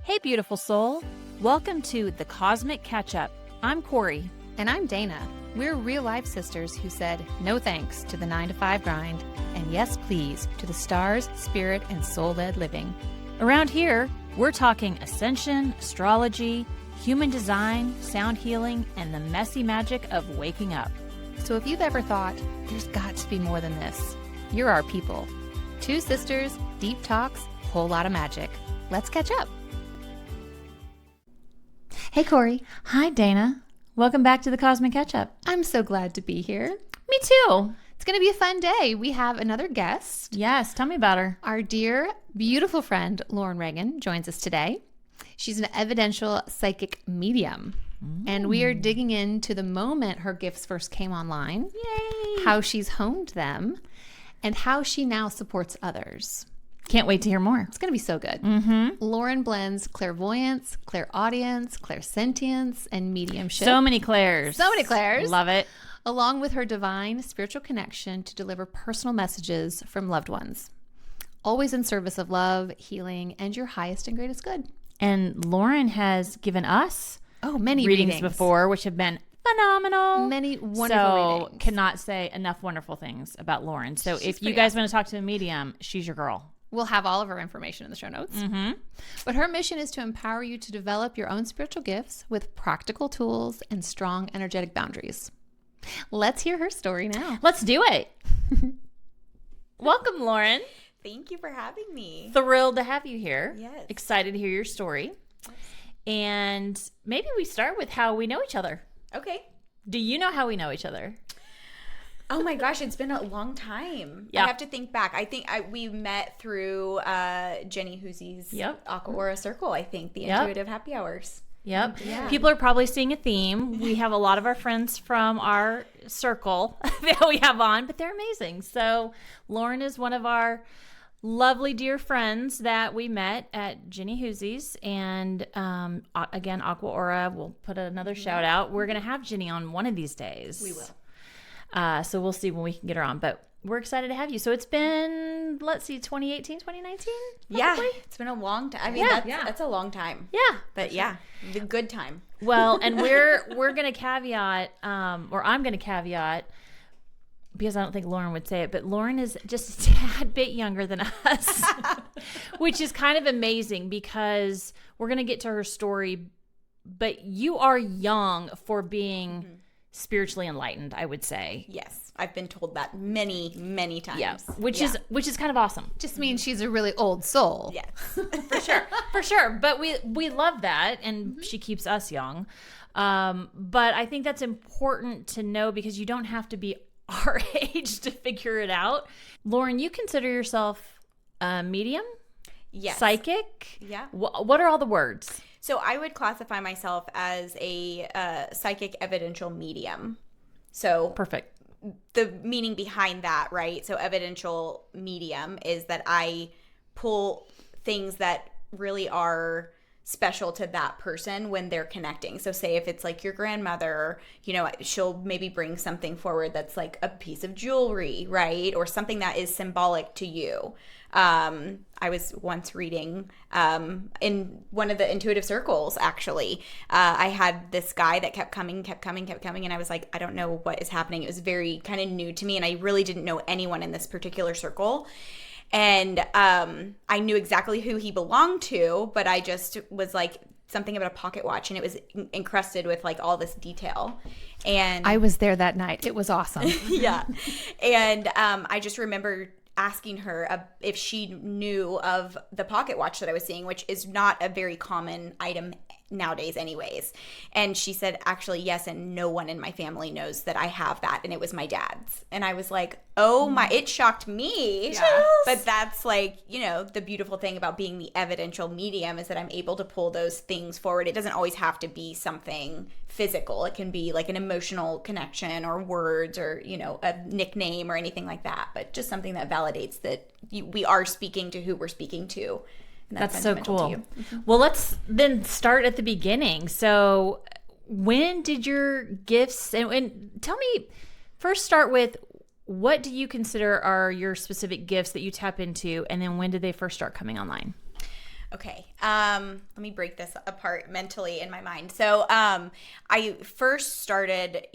Hey, beautiful soul. Welcome to The Cosmic Catch-Up. I'm Corri. And I'm Dana. We're real-life sisters who said no thanks to the 9-to-5 grind and yes, please, to the stars, spirit, and soul-led living. Around here, we're talking ascension, astrology, human design, sound healing, and the messy magic of waking up. So if you've ever thought, there's got to be more than this, you're our people. Two sisters, deep talks, whole lot of magic. Let's catch up. Hey, Corri. Hi, Dana. Welcome back to The Cosmic Catch-Up. I'm so glad to be here. Me too. It's going to be a fun day. We have another guest. Yes, tell me about her. Our dear, beautiful friend, Lauren Ragan, joins us today. She's an evidential psychic medium. And we are digging into the moment her gifts first came online. Yay! How she's honed them, and how she now supports others. Can't wait to hear more. It's going to be so good. Mm-hmm. Lauren blends clairvoyance, clairaudience, clairsentience, and mediumship. So many Claires. So many Claires. Love it. Along with her divine spiritual connection to deliver personal messages from loved ones. Always in service of love, healing, and your highest and greatest good. And Lauren has given us many readings before, which have been phenomenal. Many wonderful readings. Cannot say enough wonderful things about Lauren. So She's if you guys want to talk to a medium, she's your girl. We'll have all of her information in the show notes. Mm-hmm. But her mission is to empower you to develop your own spiritual gifts with practical tools and strong energetic boundaries. Let's hear her story now. Let's do it. Welcome, Lauren. Thank you for having me. Thrilled to have you here. Yes. Excited to hear your story. Yes. And maybe we start with how we know each other. Okay. Do you know how we know each other? Oh my gosh, it's been a long time. Yeah. I have to think back. I think we met through Jenny Hoosy's Aqua Aura Circle, I think, the Intuitive Happy Hours. Yep. Yeah. People are probably seeing a theme. We have a lot of our friends from our circle that we have on, but they're amazing. So Lauren is one of our lovely dear friends that we met at Jenny Hoosy's, and again, Aqua Aura. We'll put another shout out. We're going to have Jenny on one of these days. We will. So we'll see when we can get her on, but we're excited to have you. So it's been, 2018, 2019? Yeah, it's been a long time. I mean, that's a long time. Yeah. But yeah, the good time. Well, and we're going to caveat, or I'm going to caveat, because I don't think Lauren would say it, but Lauren is just a tad bit younger than us, which is kind of amazing because we're going to get to her story, but you are young for being spiritually enlightened, I would say. Yes, I've been told that many, many times. Yeah, which is kind of awesome. Just means she's a really old soul. Yes, For sure. But we love that, and she keeps us young. But I think that's important to know because you don't have to be our age to figure it out. Lauren, you consider yourself a medium? Yes. Psychic? Yeah. What are all the words? So I would classify myself as a psychic evidential medium. So Perfect. the meaning behind that, right? So evidential medium is that I pull things that really are special to that person when they're connecting. So say if it's like your grandmother, she'll maybe bring something forward that's like a piece of jewelry, right? Or something that is symbolic to you. I was once reading in one of the intuitive circles, actually. I had this guy that kept coming, and I was like, I don't know what is happening. It was very kind of new to me, and I really didn't know anyone in this particular circle. And I knew exactly who he belonged to, but I just was like something about a pocket watch, and it was encrusted with like all this detail. And I was there that night. It was awesome. yeah. And I just remember asking her if she knew of the pocket watch that I was seeing, which is not a very common item nowadays anyways. And she said, actually, yes, and no one in my family knows that I have that, and it was my dad's. And I was like, oh my, it shocked me. Yes. But that's like, the beautiful thing about being the evidential medium is that I'm able to pull those things forward. It doesn't always have to be something physical. It can be like an emotional connection or words or, a nickname or anything like that, but just something that validates that we are speaking to who we're speaking to. That's so cool. Well, let's then start at the beginning. So when did your gifts, and tell me, first start with, what do you consider are your specific gifts that you tap into, and then when did they first start coming online? Okay. Let me break this apart mentally in my mind. So, I first started,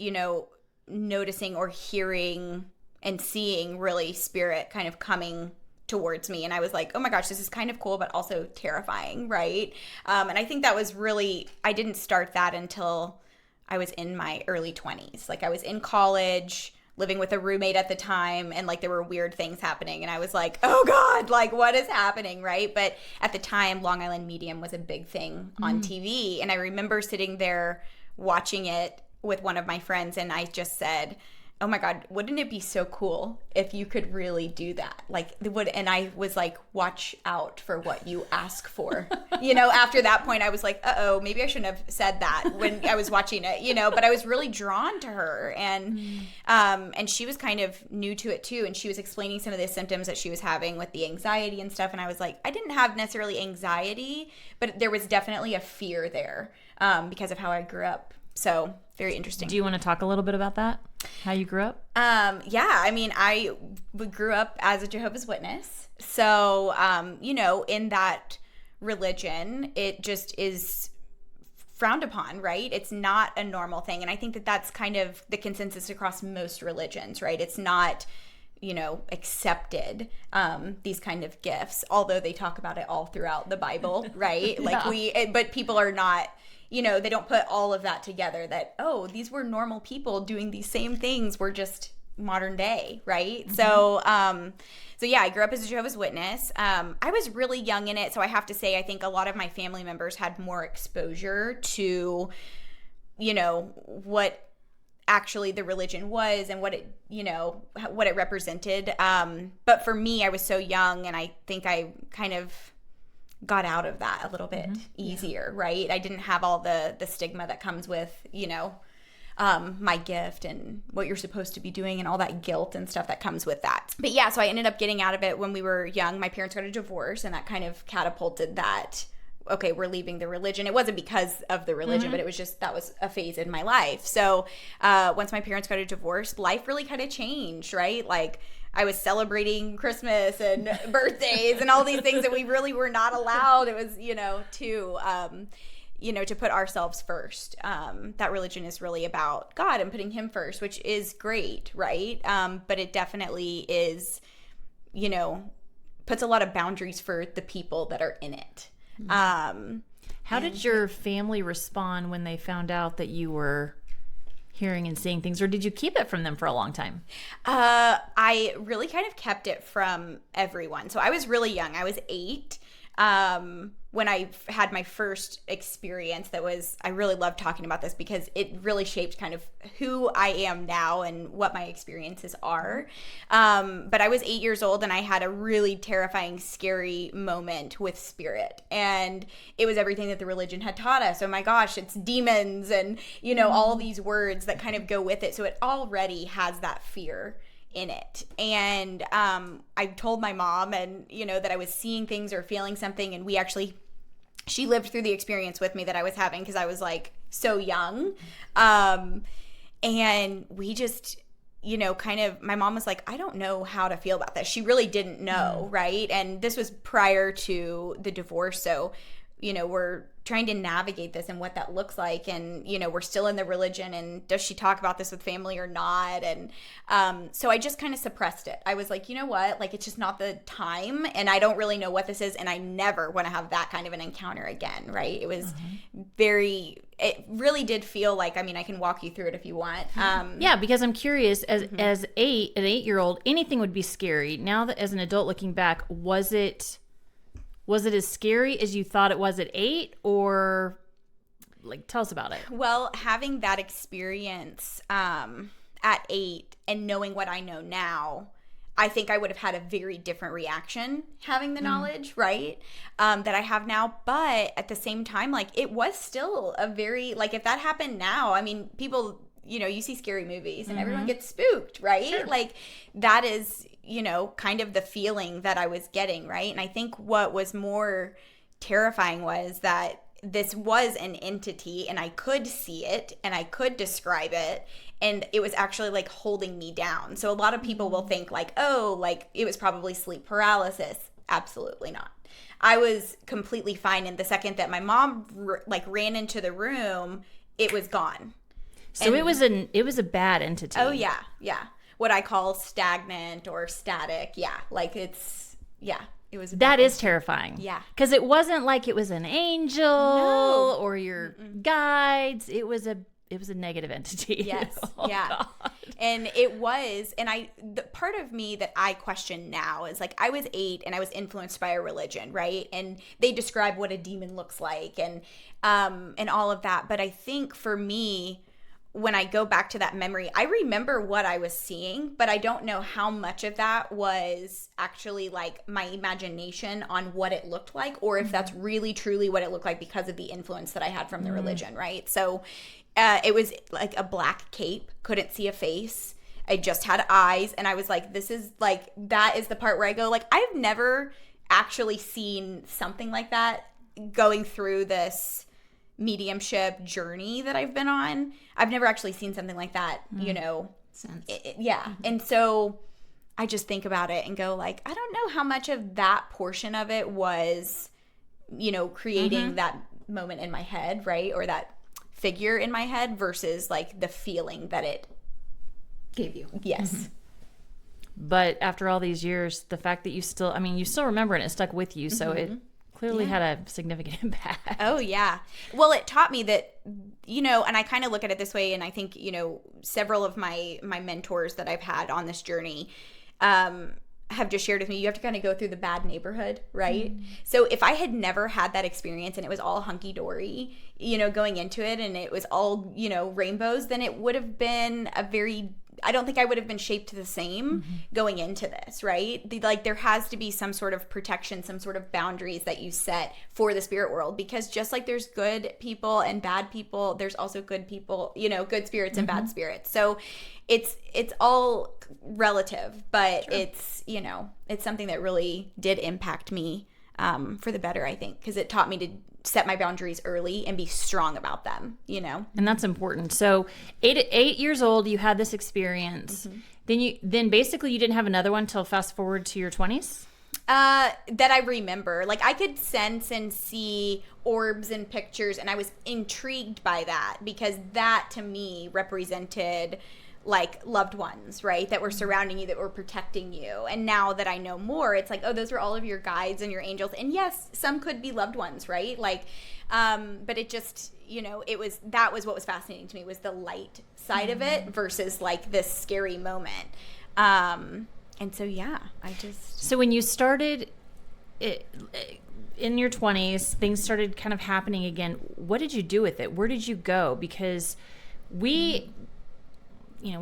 noticing or hearing and seeing really spirit kind of coming towards me. And I was like, oh my gosh, this is kind of cool, but also terrifying, right? And I think that was really, I didn't start that until I was in my early 20s. Like I was in college, living with a roommate at the time, and like there were weird things happening. And I was like, oh God, like what is happening, right? But at the time, Long Island Medium was a big thing on TV. And I remember sitting there watching it with one of my friends, and I just said, oh my God, wouldn't it be so cool if you could really do that? Like, and I was like, watch out for what you ask for. After that point, I was like, uh-oh, maybe I shouldn't have said that when I was watching it, but I was really drawn to her. And she was kind of new to it too. And she was explaining some of the symptoms that she was having with the anxiety and stuff. And I was like, I didn't have necessarily anxiety, but there was definitely a fear there because of how I grew up. So very interesting. Do you want to talk a little bit about that? How you grew up? Yeah, I mean, I grew up as a Jehovah's Witness. So, in that religion, it just is frowned upon, right? It's not a normal thing. And I think that that's kind of the consensus across most religions, right? It's not, accepted, these kind of gifts, although they talk about it all throughout the Bible, right? Like but people are not, they don't put all of that together that, oh, these were normal people doing these same things. We're just modern day, right? Mm-hmm. So yeah, I grew up as a Jehovah's Witness. I was really young in it. So I have to say, I think a lot of my family members had more exposure to, what actually the religion was and what it represented. But for me, I was so young, and I think I kind of got out of that a little bit easier, right? I didn't have all the stigma that comes with, my gift and what you're supposed to be doing and all that guilt and stuff that comes with that. But yeah, so I ended up getting out of it when we were young. My parents got a divorce, and that kind of catapulted that, okay, we're leaving the religion. It wasn't because of the religion, but it was just, that was a phase in my life. So once my parents got a divorce, life really kind of changed, right? Like, I was celebrating Christmas and birthdays and all these things that we really were not allowed. It was, to put ourselves first. That religion is really about God and putting him first, which is great, right? But it definitely is, puts a lot of boundaries for the people that are in it. How did your family respond when they found out that you were hearing and seeing things, or did you keep it from them for a long time? I really kind of kept it from everyone. So I was really young. I was 8 when I had my first experience I really love talking about this because it really shaped kind of who I am now and what my experiences are. But I was 8 years old, and I had a really terrifying, scary moment with spirit. And it was everything that the religion had taught us. Oh my gosh, it's demons and, all these words that kind of go with it. So it already has that fear in it. And I told my mom and that I was seeing things or feeling something, and she lived through the experience with me that I was having because I was like so young. And we just my mom was like, I don't know how to feel about this. She really didn't know, right? And this was prior to the divorce, so we're trying to navigate this and what that looks like, and we're still in the religion, and does she talk about this with family or not? And so I just kind of suppressed it. I was like, you know what, like, it's just not the time, and I don't really know what this is, and I never want to have that kind of an encounter again, right? It was it really did feel like, I mean, I can walk you through it if you want. Yeah, because I'm curious, as an 8-year-old, anything would be scary. Now that as an adult looking back, was it as scary as you thought it was at 8, or like, tell us about it? Well, having that experience at 8 and knowing what I know now, I think I would have had a very different reaction having the knowledge, right? That I have now. But at the same time, like, it was still a very, like, if that happened now, I mean, people, you see scary movies and everyone gets spooked, right? Sure. Like, that is, kind of the feeling that I was getting, right? And I think what was more terrifying was that this was an entity, and I could see it and I could describe it, and it was actually like holding me down. So a lot of people will think like, oh, like it was probably sleep paralysis. Absolutely not. I was completely fine. And the second that my mom ran into the room, it was gone. So and, it was a bad entity. Oh yeah. What I call stagnant or static. Yeah. It was. That is terrifying. Yeah. Because it wasn't like it was an angel or your guides. It was a negative entity. Yes. Oh, yeah. God. And it was, and the part of me that I question now is like, I was 8 and I was influenced by a religion, right? And they describe what a demon looks like and all of that. But I think for me, when I go back to that memory, I remember what I was seeing, but I don't know how much of that was actually like my imagination on what it looked like, or if that's really truly what it looked like because of the influence that I had from the religion, right? So it was like a black cape, couldn't see a face. I just had eyes, and I was like, this is like, that is the part where I go like, I've never actually seen something like that going through this mediumship journey that I've been on. I've never actually seen something like that, Sense. And so I just think about it and go like, I don't know how much of that portion of it was, creating that moment in my head, right? Or that figure in my head versus like the feeling that it gave you. Yes. But after all these years, the fact that you still remember it, it stuck with you. So it clearly had a significant impact. Oh, yeah. Well, it taught me that, and I kind of look at it this way, and I think, several of my mentors that I've had on this journey have just shared with me, you have to kind of go through the bad neighborhood, right? So if I had never had that experience and it was all hunky-dory, going into it, and it was all, rainbows, then it would have been I don't think I would have been shaped the same going into this, right? There has to be some sort of protection, some sort of boundaries that you set for the spirit world, because just like there's good people and bad people, there's also good people, good spirits and bad spirits. So it's all relative, but it's something that really did impact me for the better, I think, because it taught me to set my boundaries early and be strong about them, And that's important. So 8 years old, you had this experience. Then basically you didn't have another one till fast forward to your 20s? That I remember. Like, I could sense and see orbs and pictures, and I was intrigued by that because that to me represented like loved ones, right? That were surrounding you, that were protecting you. And now that I know more, it's like, oh, those are all of your guides and your angels. And yes, some could be loved ones, right? Like, but it just, that was what was fascinating to me, was the light side of it versus like this scary moment. And so, yeah, So when you started in your 20s, things started kind of happening again. What did you do with it? Where did you go? Because we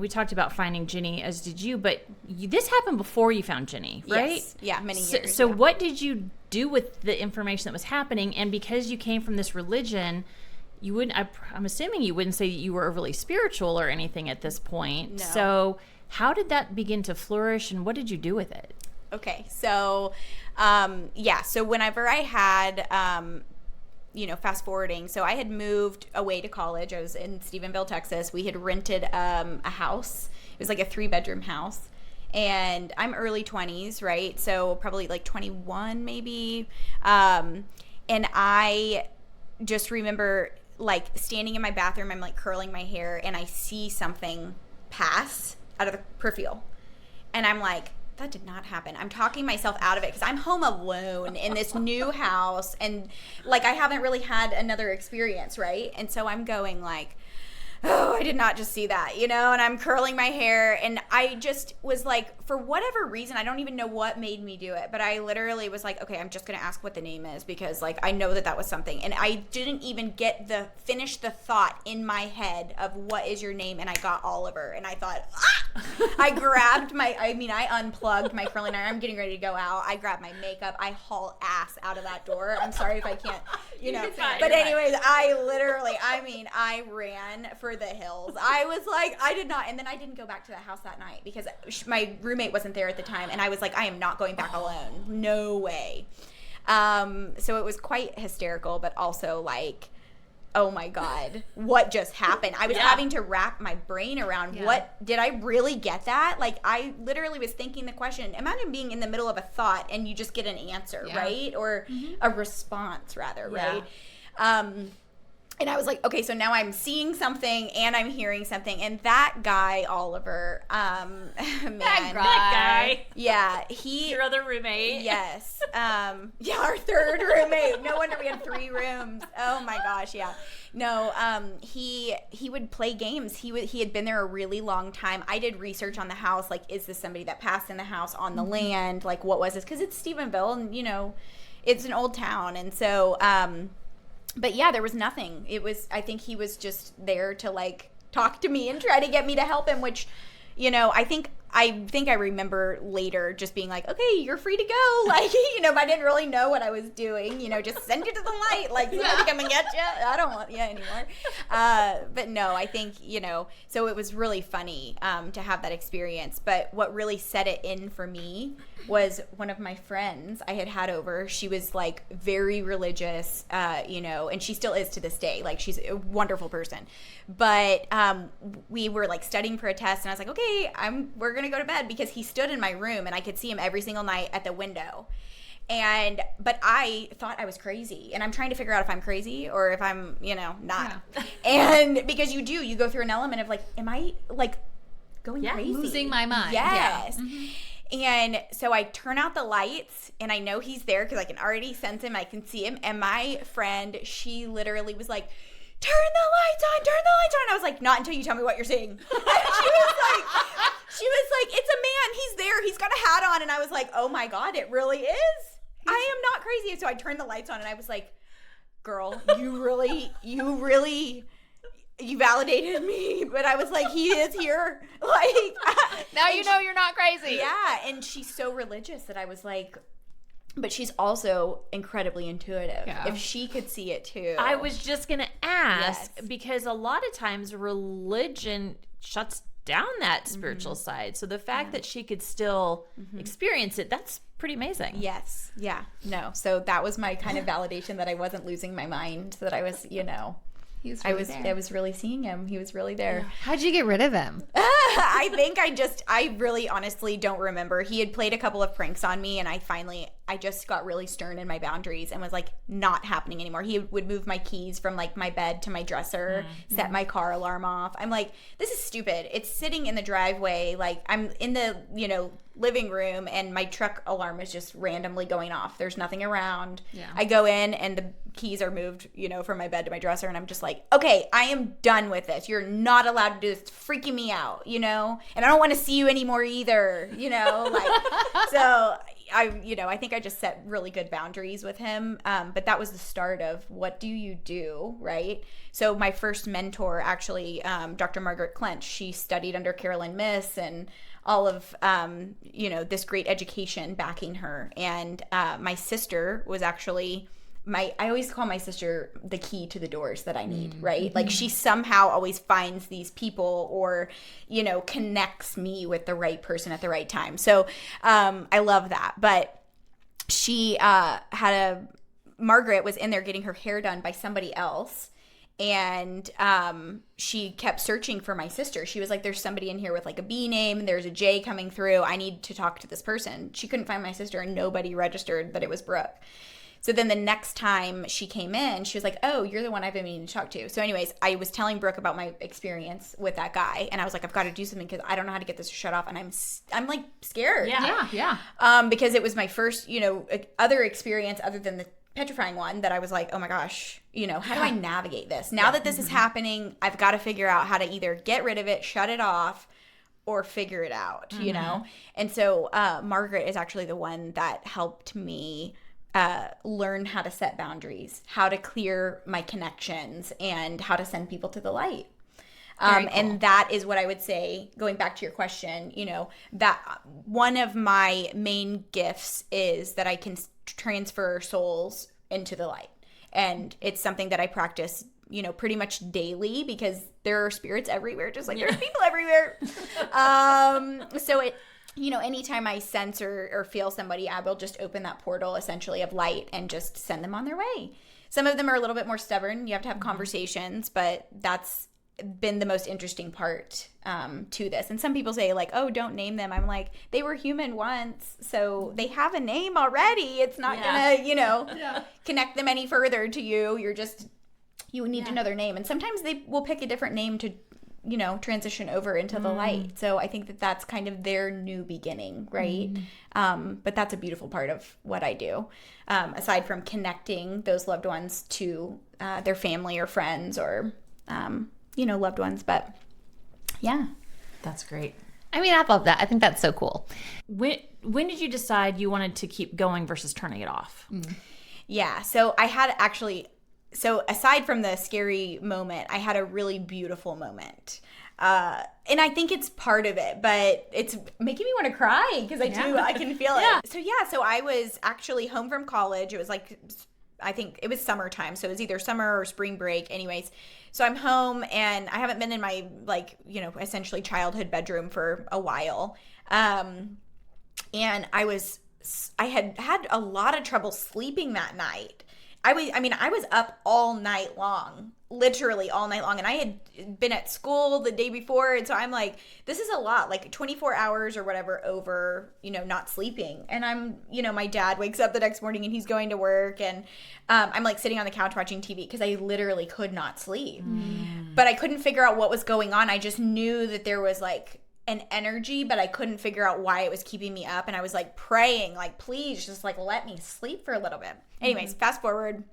talked about finding Ginny, as did you, but this happened before you found Ginny, right? Yes. Yeah, many years. So what did you do with the information that was happening? And because you came from this religion, you wouldn't, I'm assuming you wouldn't say that you were overly spiritual or anything at this point. No. So how did that begin to flourish, and what did you do with it? Okay. So, so whenever I had, fast forwarding. So I had moved away to college. I was in Stephenville, Texas. We had rented a house. It was like a 3-bedroom house. And I'm early 20s, right? So probably like 21 maybe. And I just remember like standing in my bathroom. I'm like curling my hair, and I see something pass out of the peripheral. And I'm like, that did not happen. I'm talking myself out of it because I'm home alone in this new house, and like I haven't really had another experience, right? And so I'm going like, oh, I did not just see that, and I'm curling my hair, and I just was like, for whatever reason, I don't even know what made me do it, but I literally was like, okay, I'm just going to ask what the name is, because like I know that was something, and I didn't even finish the thought in my head of what is your name, and I got Oliver, and I thought, I grabbed I unplugged my curling iron. I'm getting ready to go out. I grabbed my makeup. I haul ass out of that door. I'm sorry if I can't, but anyways, I ran for the hills. I was like, I did not, and then I didn't go back to the house that night because my roommate wasn't there at the time, and I was like, I am not going back alone. No way. So it was quite hysterical, but also like oh my God, what just happened? I was having to wrap my brain around what, did I really get that? Like, I literally was thinking the question. Imagine being in the middle of a thought and you just get an answer, right? Or a response, rather, right? And I was like, okay, so now I'm seeing something and I'm hearing something. And that guy, Oliver, man. That guy. Yeah, Your other roommate. Yes. Our third roommate. No wonder we had 3 rooms. Oh my gosh, yeah. No, he would play games. He had been there a really long time. I did research on the house, like, is this somebody that passed in the house on the land? Like, what was this? Because it's Stephenville, and, you know, it's an old town. And so, but yeah, there was nothing. I think he was just there to, like, talk to me and try to get me to help him, which, you know, I think I remember later just being like, okay, you're free to go. Like, you know, but I didn't really know what I was doing, you know, just send you to the light. Like, somebody come and get you. I don't want you anymore. But no, I think, you know, so it was really funny to have that experience. But what really set it in for me was one of my friends I had over. She was, like, very religious, you know, and she still is to this day. Like, she's a wonderful person. But we were, like, studying for a test, and I was like, okay, we're going to go to bed, because he stood in my room, and I could see him every single night at the window. But I thought I was crazy, and I'm trying to figure out if I'm crazy or if I'm, you know, not. Yeah. And because you go through an element of, like, am I, like, going crazy? Losing my mind. Yes. Yeah. Mm-hmm. And so I turn out the lights, and I know he's there because I can already sense him. I can see him. And my friend, she literally was like, turn the lights on, turn the lights on. And I was like, not until you tell me what you're seeing. She was like, it's a man. He's there. He's got a hat on. And I was like, oh my God, it really is. I am not crazy. So I turned the lights on, and I was like, girl, you really you validated me. But I was like, he is here. Like, now you know you're not crazy. Yeah. And she's so religious that I was like, but she's also incredibly intuitive. Yeah. If she could see it too. I was just going to ask, because a lot of times religion shuts down that spiritual side. So the fact that she could still experience it, that's pretty amazing. Yes. Yeah. No. So that was my kind of validation that I wasn't losing my mind, that I was, you know, I was really seeing him. He was really there. How'd you get rid of him? I think I really honestly don't remember. He had played a couple of pranks on me, and I just got really stern in my boundaries and was like, not happening anymore. He would move my keys from, like, my bed to my dresser, set my car alarm off. I'm like, this is stupid. It's sitting in the driveway. Like, I'm in the, you know, living room, and my truck alarm is just randomly going off. There's nothing around. Yeah. I go in, and the keys are moved, you know, from my bed to my dresser, and I'm just like, okay, I am done with this. You're not allowed to do this. It's freaking me out, you know? And I don't want to see you anymore either, you know? Like, so I think I just set really good boundaries with him. But that was the start of what do you do, right? So my first mentor, actually, Dr. Margaret Clench, she studied under Carolyn Miss and all of, this great education backing her. And my sister was actually I always call my sister the key to the doors that I need, right? Like, she somehow always finds these people or, you know, connects me with the right person at the right time. So I love that. But she Margaret was in there getting her hair done by somebody else. And she kept searching for my sister. She was like, there's somebody in here with, like, a B name. There's a J coming through. I need to talk to this person. She couldn't find my sister, and nobody registered that it was Brooke. So then the next time she came in, she was like, oh, you're the one I've been meaning to talk to. So anyways, I was telling Brooke about my experience with that guy. And I was like, I've got to do something because I don't know how to get this to shut off. And I'm like, scared. Yeah. Because it was my first, you know, other experience other than the petrifying one that I was like, oh my gosh, you know, how do I navigate this? Now that this is happening, I've got to figure out how to either get rid of it, shut it off, or figure it out, you know? And so Margaret is actually the one that helped me learn how to set boundaries, how to clear my connections, and how to send people to the light. Cool. And that is what I would say, going back to your question, you know, that one of my main gifts is that I can transfer souls into the light. And it's something that I practice, you know, pretty much daily, because there are spirits everywhere, just like there's people everywhere. So it, you know, anytime I sense or feel somebody, I will just open that portal essentially of light and just send them on their way. Some of them are a little bit more stubborn. You have to have conversations, but that's been the most interesting part to this. And some people say like, oh, don't name them. I'm like, they were human once, so they have a name already. It's not gonna, connect them any further to you. You need to know their name. And sometimes they will pick a different name to, transition over into the light. So I think that that's kind of their new beginning, right? But that's a beautiful part of what I do. Aside from connecting those loved ones to their family or friends or, loved ones. But yeah. That's great. I mean, I love that. I think that's so cool. When did you decide you wanted to keep going versus turning it off? Yeah. So I had so aside from the scary moment, I had a really beautiful moment. And I think it's part of it, but it's making me want to cry because I can feel it. So I was actually home from college. It was like, I think it was summertime. So it was either summer or spring break. Anyways, so I'm home and I haven't been in my essentially childhood bedroom for a while. And I had a lot of trouble sleeping that night. I was up all night long, literally all night long. And I had been at school the day before. And so I'm like, this is a lot, like 24 hours or whatever over, not sleeping. And I'm, my dad wakes up the next morning and he's going to work. And I'm like sitting on the couch watching TV because I literally could not sleep. But I couldn't figure out what was going on. I just knew that there was like an energy, but I couldn't figure out why it was keeping me up. And I was like praying, like, please just like let me sleep for a little bit. Anyways, fast forward,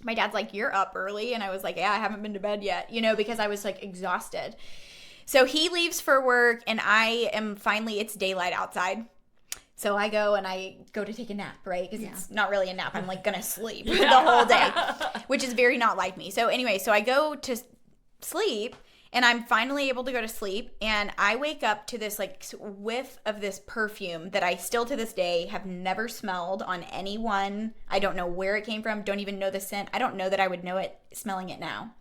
my dad's like, you're up early. And I was like, yeah, I haven't been to bed yet, because I was like exhausted. So he leaves for work and I am finally, it's daylight outside. So I go to take a nap, right? Because it's not really a nap. I'm like going to sleep the whole day, which is very not like me. So anyway, so I go to sleep. And I'm finally able to go to sleep, and I wake up to this like whiff of this perfume that I still to this day have never smelled on anyone. I don't know where it came from, don't even know the scent. I don't know that I would know it smelling it now.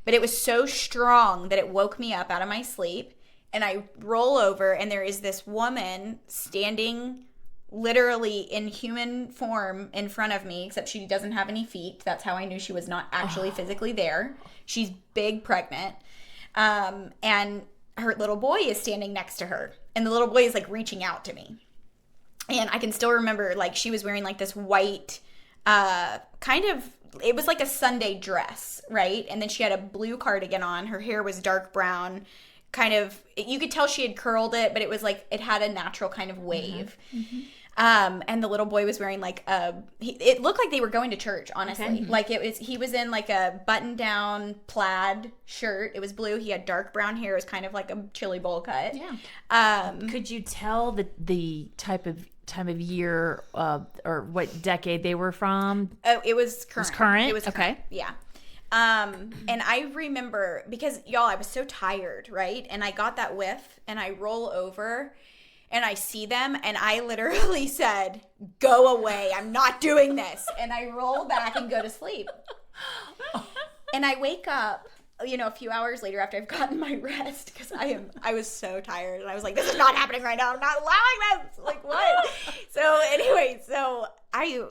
But it was so strong that it woke me up out of my sleep, and I roll over, and there is this woman standing literally in human form in front of me, except she doesn't have any feet. That's how I knew she was not actually physically there. She's big, pregnant. And her little boy is standing next to her, and the little boy is like reaching out to me. And I can still remember, like, she was wearing like this white, it was like a Sunday dress, right? And then she had a blue cardigan on. Her hair was dark brown, you could tell she had curled it, but it was like, it had a natural kind of wave. And the little boy was wearing like it looked like they were going to church, honestly. Okay. Like he was in like a button down plaid shirt. It was blue. He had dark brown hair. It was kind of like a chili bowl cut. Yeah. Could you tell the time of year or what decade they were from? Oh, it was current. It was current. Okay. Yeah. And I remember, because y'all, I was so tired, right? And I got that whiff and I roll over and I see them, and I literally said, go away. I'm not doing this. And I roll back and go to sleep. And I wake up, a few hours later after I've gotten my rest, because I was so tired. And I was like, this is not happening right now. I'm not allowing this. Like, what? So anyway, I,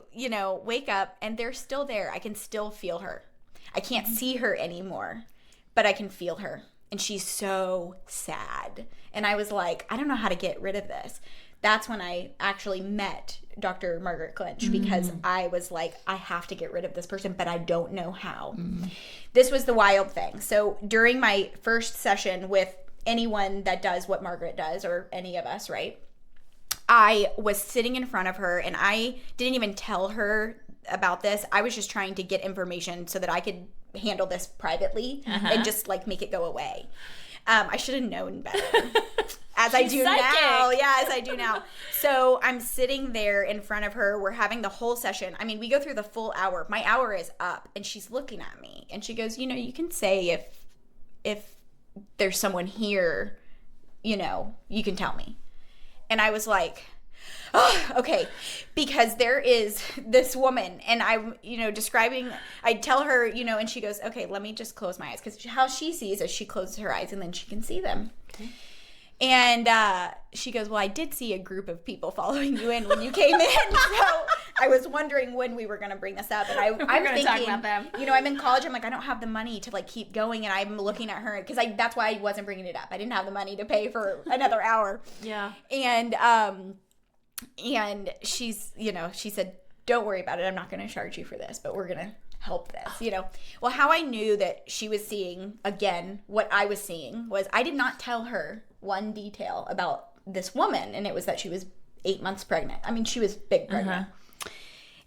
wake up, and they're still there. I can still feel her. I can't see her anymore, but I can feel her. And she's so sad. And I was like, I don't know how to get rid of this. That's when I actually met Dr. Margaret Clench, because I was like, I have to get rid of this person, but I don't know how. This was the wild thing. So during my first session with anyone that does what Margaret does, or any of us, right? I was sitting in front of her, and I didn't even tell her about this. I was just trying to get information so that I could handle this privately and just like make it go away. I should have known better. As I do now. Yeah, as I do now. So I'm sitting there in front of her. We're having the whole session. I mean, we go through the full hour. My hour is up, and she's looking at me, and she goes, you can say if there's someone here, you can tell me. And I was like, oh, okay, because there is this woman, and I'm, describing, I tell her, and she goes, okay, let me just close my eyes, because how she sees is she closes her eyes, and then she can see them. Okay. And she goes, well, I did see a group of people following you in when you came in, so I was wondering when we were going to bring this up, and I'm thinking, talk about them. I'm in college. I'm like, I don't have the money to like keep going, and I'm looking at her because that's why I wasn't bringing it up. I didn't have the money to pay for another hour. Yeah. And she's, she said, don't worry about it. I'm not going to charge you for this, but we're going to help this, Well, how I knew that she was seeing, again, what I was seeing was I did not tell her one detail about this woman, and it was that she was 8 months pregnant. I mean, she was big pregnant.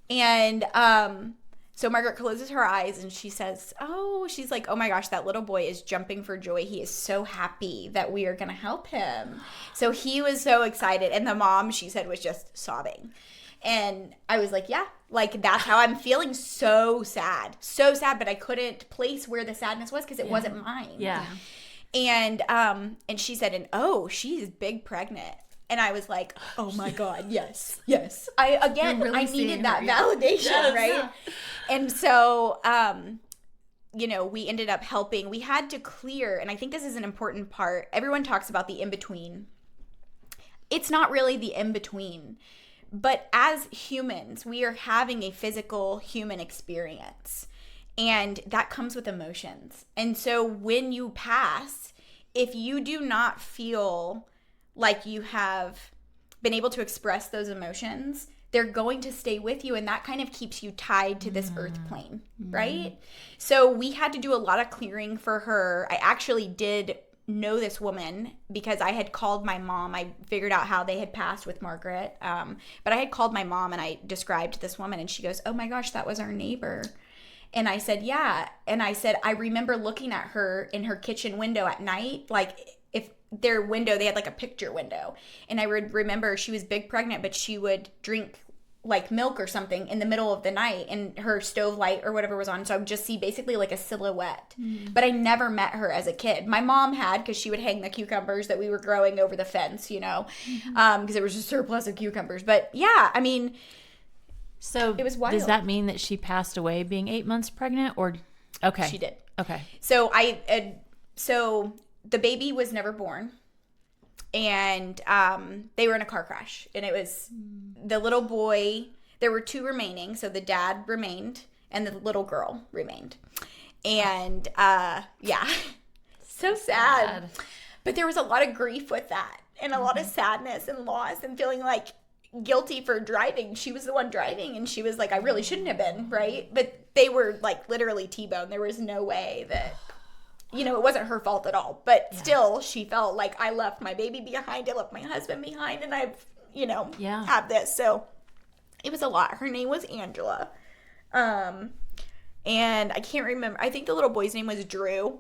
And so Margaret closes her eyes and she says, she's like, oh my gosh, that little boy is jumping for joy. He is so happy that we are going to help him. So he was so excited. And the mom, she said, was just sobbing. And I was like, yeah, like that's how I'm feeling. So sad, but I couldn't place where the sadness was because it wasn't mine. Yeah. And she said, she's big pregnant. And I was like, oh my God, yes. I needed that validation, right? Yeah. And so, we ended up helping. We had to clear, and I think this is an important part. Everyone talks about the in-between. It's not really the in-between. But as humans, we are having a physical human experience. And that comes with emotions. And so when you pass, if you do not feel like you have been able to express those emotions, they're going to stay with you, and that kind of keeps you tied to this earth plane, right? So we had to do a lot of clearing for her. I actually did know this woman because I had called my mom. I figured out how they had passed with Margaret, but I had called my mom and I described this woman, and she goes, oh my gosh, that was our neighbor. And I said, yeah. And I said, I remember looking at her in her kitchen window at night, like if their window, they had like a picture window. And I would remember she was big pregnant, but she would drink like milk or something in the middle of the night and her stove light or whatever was on. So I would just see basically like a silhouette. But I never met her as a kid. My mom had, because she would hang the cucumbers that we were growing over the fence, because there was a surplus of cucumbers. But yeah, I mean, so it was wild. Does that mean that she passed away being 8 months pregnant, or okay? She did. Okay. So so the baby was never born, and they were in a car crash, and it was the little boy. There were two remaining, so the dad remained and the little girl remained, and so sad. But there was a lot of grief with that, and a lot of sadness and loss, and feeling like guilty for driving. She was the one driving, and she was like, I really shouldn't have been, right? But they were like literally T-bone. There was no way that, it wasn't her fault at all. But still, she felt like I left my baby behind, I left my husband behind, and I've, have this. So it was a lot. Her name was Angela. And I can't remember. I think the little boy's name was Drew.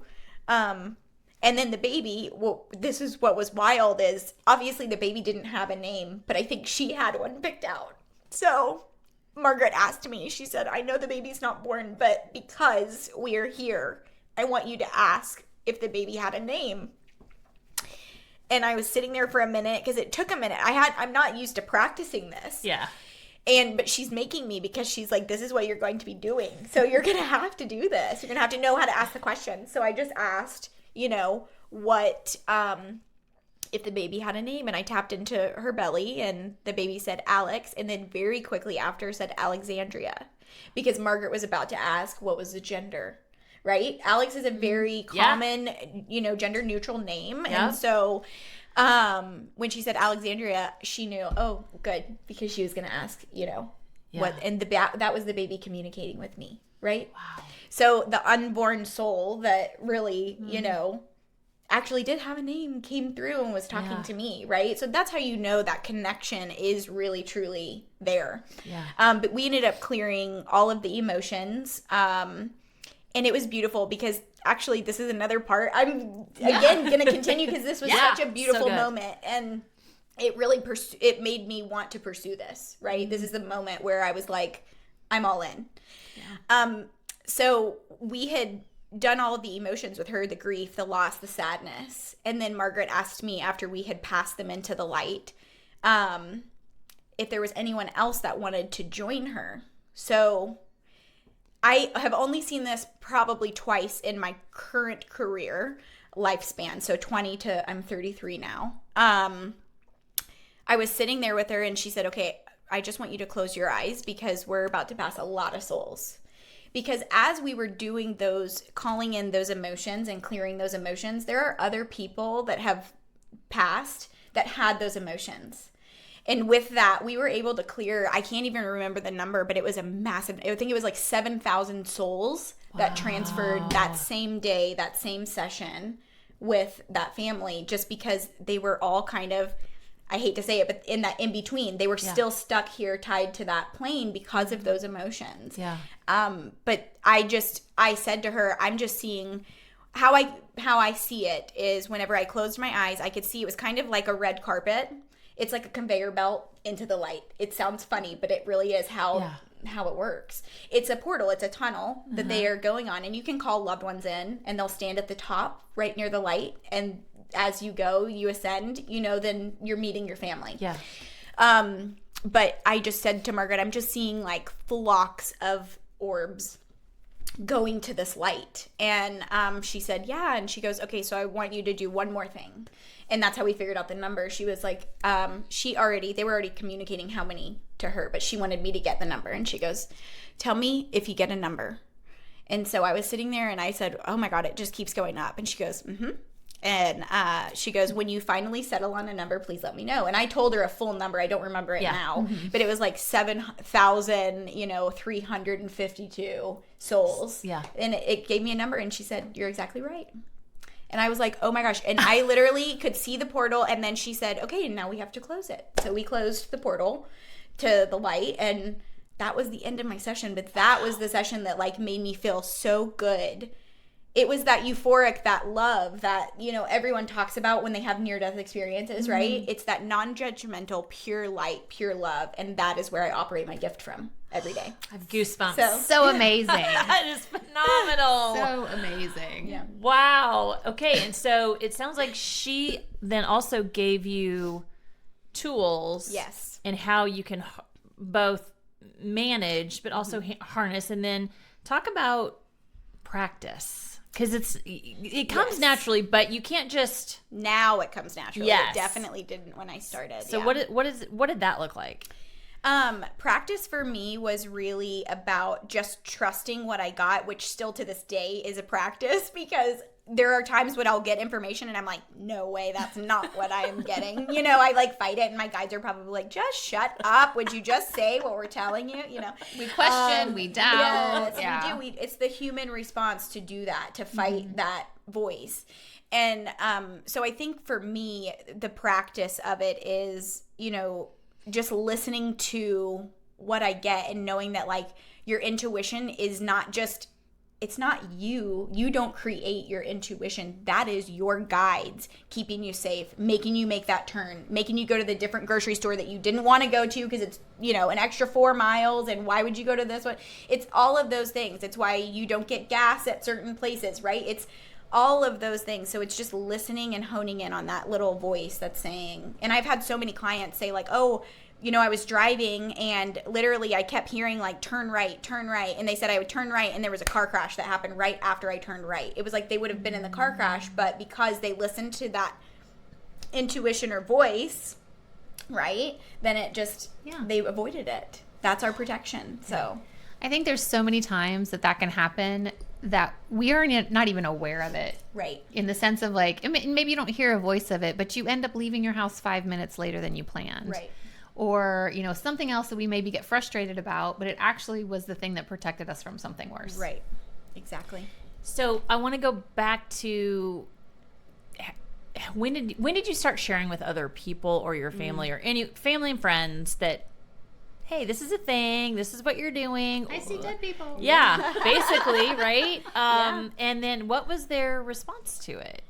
And then the baby, well, this is what was wild, is obviously the baby didn't have a name, but I think she had one picked out. So Margaret asked me, she said, I know the baby's not born, but because we're here, I want you to ask if the baby had a name. And I was sitting there for a minute because it took a minute. I'm not used to practicing this. Yeah. But she's making me, because she's like, this is what you're going to be doing. So you're going to have to do this. You're going to have to know how to ask the question. So I just asked, what, if the baby had a name, and I tapped into her belly, and the baby said Alex, and then very quickly after said Alexandria, because Margaret was about to ask what was the gender, right? Alex is a very common, gender neutral name. Yeah. And so, when she said Alexandria, she knew, oh, good, because she was going to ask, what, and that was the baby communicating with me, right? Wow. So the unborn soul that really, actually did have a name came through and was talking to me, right? So that's how that connection is really, truly there. Yeah. But we ended up clearing all of the emotions, and it was beautiful, because actually this is another part. I'm, again, going to continue, because this was such a beautiful moment, and it really it made me want to pursue this, right? This is the moment where I was like, I'm all in. Yeah. So we had done all of the emotions with her, the grief, the loss, the sadness. And then Margaret asked me, after we had passed them into the light, if there was anyone else that wanted to join her. So I have only seen this probably twice in my current career lifespan. So 20 to, I'm 33 now. I was sitting there with her, and she said, okay, I just want you to close your eyes because we're about to pass a lot of souls. Because as we were doing those, calling in those emotions and clearing those emotions, there are other people that have passed that had those emotions. And with that, we were able to clear, I can't even remember the number, but it was a massive, I think it was like 7,000 souls that transferred that same day, that same session with that family, just because they were all kind of, I hate to say it, but in that in between, they were still stuck here tied to that plane because of those emotions. Yeah. But I said to her, I'm just seeing how I see it is whenever I closed my eyes, I could see it was kind of like a red carpet. It's like a conveyor belt into the light. It sounds funny, but it really is how it works. It's a portal. It's a tunnel that they are going on, and you can call loved ones in, and they'll stand at the top right near the light, and as you go, you ascend, then you're meeting your family. Yeah. But I just said to Margaret, I'm just seeing like flocks of orbs going to this light. And she said, yeah. And she goes, okay, so I want you to do one more thing. And that's how we figured out the number. She was like, they were already communicating how many to her, but she wanted me to get the number. And she goes, tell me if you get a number. And so I was sitting there and I said, oh my God, it just keeps going up. And she goes, mm-hmm. And she goes, when you finally settle on a number, please let me know. And I told her a full number. I don't remember it now, but it was like 7,352 souls. Yeah. And it gave me a number, and she said, you're exactly right. And I was like, oh my gosh. And I literally could see the portal. And then she said, okay, now we have to close it. So we closed the portal to the light, and that was the end of my session. But that was the session that like made me feel so good. It was that euphoric, that love that, everyone talks about when they have near-death experiences, right? It's that non-judgmental, pure light, pure love. And that is where I operate my gift from every day. I have goosebumps. So amazing. That is phenomenal. So amazing. Yeah. Wow. Okay. And so it sounds like she then also gave you tools. Yes. And how you can both manage, but also harness. And then talk about practice. Because it comes naturally, but you can't just. Now it comes naturally. Yes. It definitely didn't when I started. So what did that look like? Practice for me was really about just trusting what I got, which still to this day is a practice, because there are times when I'll get information and I'm like, no way, that's not what I am getting. I like fight it, and my guides are probably like, just shut up. Would you just say what we're telling you? We question, we doubt. Yes, we do. It's the human response to do that, to fight that voice. And so I think for me, the practice of it is, just listening to what I get and knowing that like your intuition is not just, it's not you. You don't create your intuition. That is your guides keeping you safe, making you make that turn, making you go to the different grocery store that you didn't want to go to because it's, an extra 4 miles, and why would you go to this one? It's all of those things. It's why you don't get gas at certain places, right? It's all of those things. So it's just listening and honing in on that little voice that's saying, and I've had so many clients say like, oh, I was driving and literally I kept hearing like, turn right. And they said I would turn right, and there was a car crash that happened right after I turned right. It was like they would have been in the car crash, but because they listened to that intuition or voice, right, then it just, they avoided it. That's our protection. So I think there's so many times that can happen that we are not even aware of it. Right. In the sense of like, maybe you don't hear a voice of it, but you end up leaving your house 5 minutes later than you planned. Right. Or, something else that we maybe get frustrated about, but it actually was the thing that protected us from something worse. Right. Exactly. So I want to go back to when did you start sharing with other people or your family or any family and friends that, hey, this is a thing, this is what you're doing. I see dead people. Yeah, basically, right? And then what was their response to it?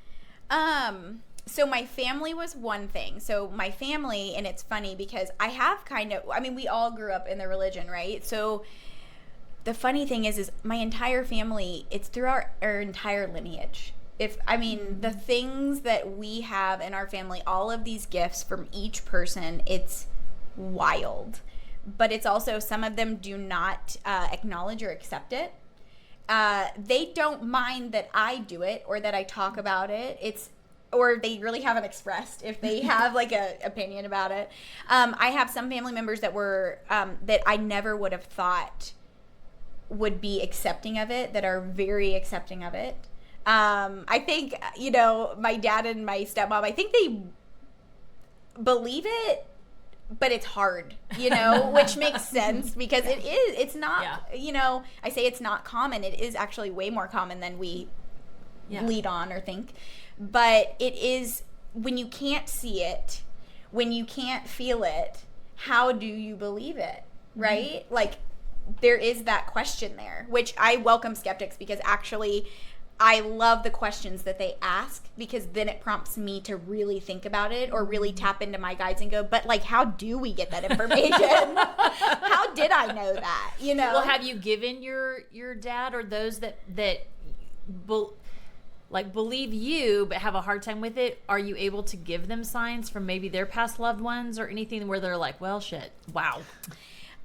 So my family was one thing. So my family, and it's funny because I have we all grew up in the religion, right? So the funny thing is my entire family, it's through our entire lineage. The things that we have in our family, all of these gifts from each person, it's wild. But it's also, some of them do not acknowledge or accept it. They don't mind that I do it or that I talk about it. or they really haven't expressed if they have like a opinion about it. I have some family members that were that I never would have thought would be accepting of it, that are very accepting of it. I think, you know, my dad and my stepmom, I think they believe it, but it's hard, you know, which makes sense because it's not, you know, I say it's not common. It is actually way more common than we lead on or think. But it is, when you can't see it, when you can't feel it, how do you believe it, right? Mm-hmm. Like, there is that question there, which I welcome skeptics, because actually I love the questions that they ask, because then it prompts me to really think about it or really tap into my guides and go, but like, how do we get that information? How did I know that? You know? Well, have you given your dad or those that believe you but have a hard time with it, are you able to give them signs from maybe their past loved ones or anything where they're like, well, shit, wow?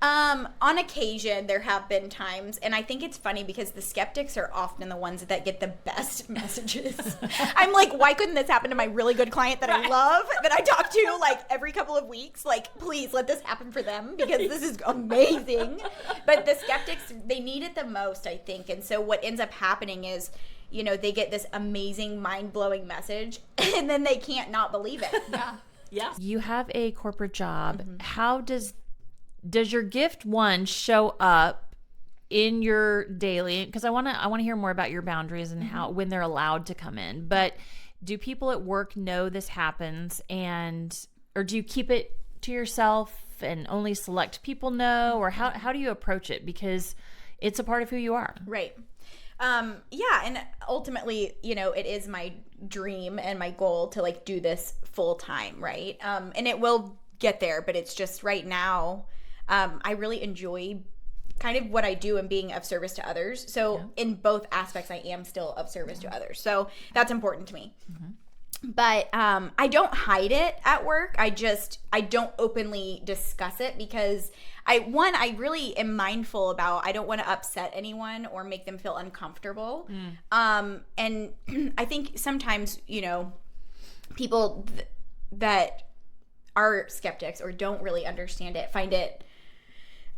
On occasion, there have been times, and I think it's funny because the skeptics are often the ones that get the best messages. I'm like, why couldn't this happen to my really good client that I love, that I talk to like every couple of weeks? Like, please let this happen for them, because this is amazing. But the skeptics, they need it the most, I think. And so what ends up happening is, you know, they get this amazing, mind-blowing message, and then they can't not believe it. Yeah. You have a corporate job. Mm-hmm. How does your gift show up in your daily? Because I want to hear more about your boundaries and how, when they're allowed to come in. But do people at work know this happens, or do you keep it to yourself and only select people know, or how do you approach it? Because it's a part of who you are. Right. Yeah. And ultimately, you know, it is my dream and my goal to like do this full time. Right. And it will get there, but it's just right now, I really enjoy kind of what I do and being of service to others. So in both aspects, I am still of service to others. So that's important to me. Mm-hmm. But I don't hide it at work. I don't openly discuss it, because I really am mindful about, I don't want to upset anyone or make them feel uncomfortable. And I think sometimes, you know, people that are skeptics or don't really understand it find it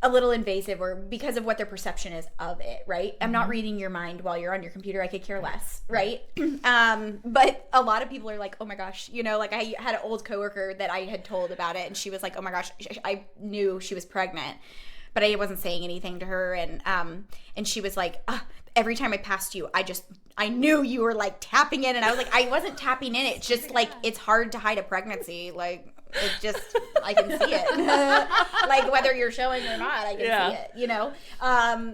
a little invasive, or because of what their perception is of it, right? I'm not reading your mind while you're on your computer. I could care less, right? But a lot of people are like, oh my gosh, you know, like I had an old coworker that I had told about it, and she was like, oh my gosh, I knew she was pregnant, but I wasn't saying anything to her. And she was like, every time I passed you, I knew you were like tapping in. And I was like, I wasn't tapping in. It's just like, it's hard to hide a pregnancy. Like, it just, I can see it. Like, whether you're showing or not, I can see it, you know?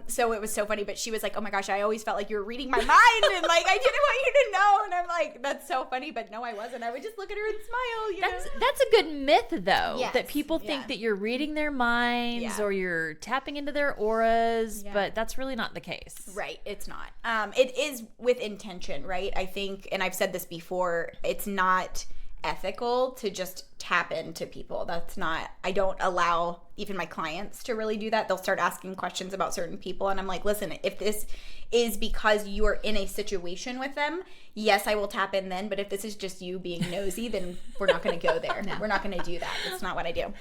So it was so funny, but she was like, oh my gosh, I always felt like you were reading my mind, and like, I didn't want you to know. And I'm like, that's so funny, but no, I wasn't. I would just look at her and smile, you know? That's a good myth, though, that people think that you're reading their minds or you're tapping into their auras, but that's really not the case. Right, it's not. It is with intention, right? I think, and I've said this before, it's not ethical to just tap into people. That's not, I don't allow even my clients to really do that. They'll start asking questions about certain people, and I'm like, listen, if this is because you are in a situation with them, yes, I will tap in then, but if this is just you being nosy, then we're not going to go there. No. We're not going to do that. That's not what I do.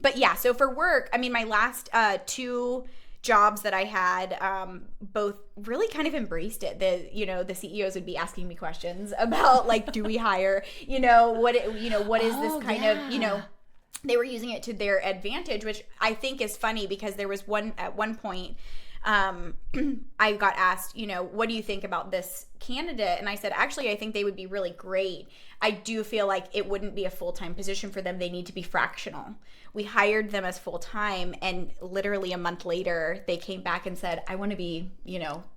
But yeah, so for work, I mean, my last two jobs that I had, both really kind of embraced it. The CEOs would be asking me questions about like, do we hire, what is this kind of, they were using it to their advantage, which I think is funny, because there was at one point, I got asked, what do you think about this candidate? And I said, actually, I think they would be really great. I do feel like it wouldn't be a full-time position for them. They need to be fractional. We hired them as full-time, and literally a month later, they came back and said, I want to be,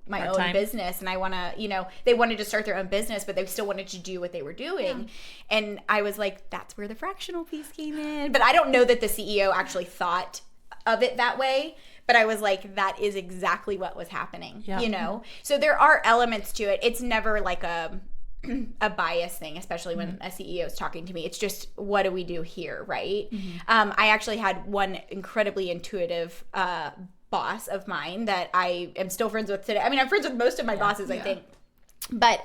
my part-time own business. And I want to, they wanted to start their own business, but they still wanted to do what they were doing. Yeah. And I was like, that's where the fractional piece came in. But I don't know that the CEO actually thought of it that way. But I was like, that is exactly what was happening, So there are elements to it. It's never like a bias thing, especially when a CEO is talking to me. It's just, what do we do here, right? Mm-hmm. I actually had one incredibly intuitive boss of mine that I am still friends with today. I mean, I'm friends with most of my bosses, I think. But